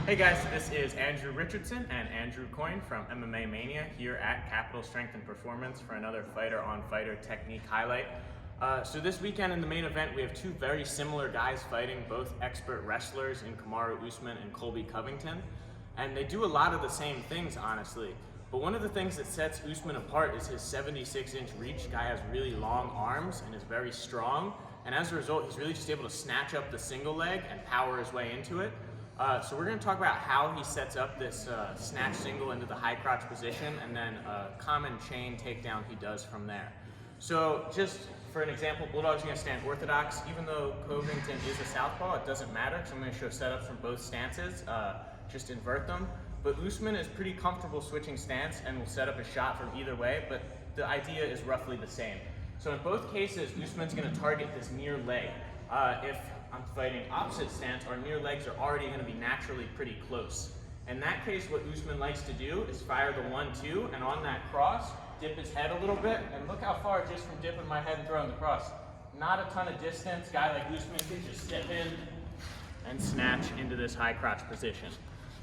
Hey guys, this is Andrew Richardson and Andrew Coyne from MMA Mania here at Capital Strength and Performance for another Fighter on Fighter technique highlight. So this weekend in the main event, we have two very similar guys fighting, both expert wrestlers in Kamaru Usman and Colby Covington. And they do a lot of the same things, honestly. But one of the things that sets Usman apart is his 76-inch reach. Guy has really long arms and is very strong. And as a result, he's really just able to snatch up the single leg and power his way into it. So we're going to talk about how he sets up this snatch single into the high crotch position, and then a common chain takedown he does from there. So just for an example, Bulldog's going to stand orthodox. Even though Covington is a southpaw, it doesn't matter, because I'm going to show setups from both stances, just invert them. But Usman is pretty comfortable switching stance and will set up a shot from either way, but the idea is roughly the same. So in both cases, Usman's going to target this near leg. If I'm fighting opposite stance, our near legs are already going to be naturally pretty close. In that case, what Usman likes to do is fire the 1-2, and on that cross, dip his head a little bit, and look how far just from dipping my head and throwing the cross. Not a ton of distance. Guy like Usman can just step in and snatch into this high crotch position.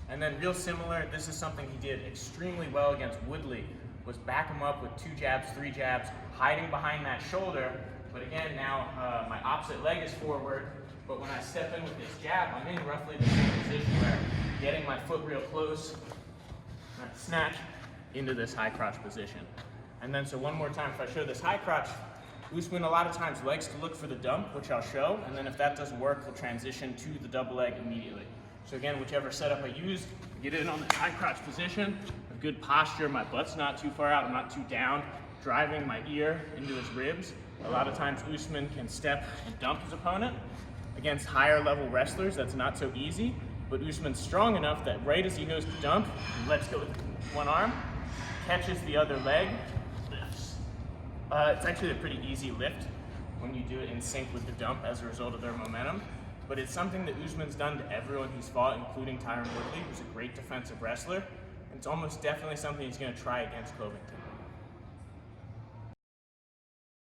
And then real similar, this is something he did extremely well against Woodley, was back him up with 2 jabs, 3 jabs, hiding behind that shoulder. But again, now my opposite leg is forward, but when I step in with this jab, I'm in roughly the same position where I'm getting my foot real close, and I snatch into this high crotch position. And then so one more time, if I show this high crotch, Usman a lot of times likes to look for the dump, which I'll show, and then if that doesn't work, he'll transition to the double leg immediately. So again, whichever setup I use, get in on the high crotch position, a good posture, my butt's not too far out, I'm not too down, driving my ear into his ribs. A lot of times Usman can step and dump his opponent. Against higher level wrestlers, that's not so easy, but Usman's strong enough that right as he goes to dump, he lets go with one arm, catches the other leg, lifts. It's actually a pretty easy lift when you do it in sync with the dump as a result of their momentum, but it's something that Usman's done to everyone he's fought, including Tyron Woodley, who's a great defensive wrestler, and it's almost definitely something he's going to try against Covington.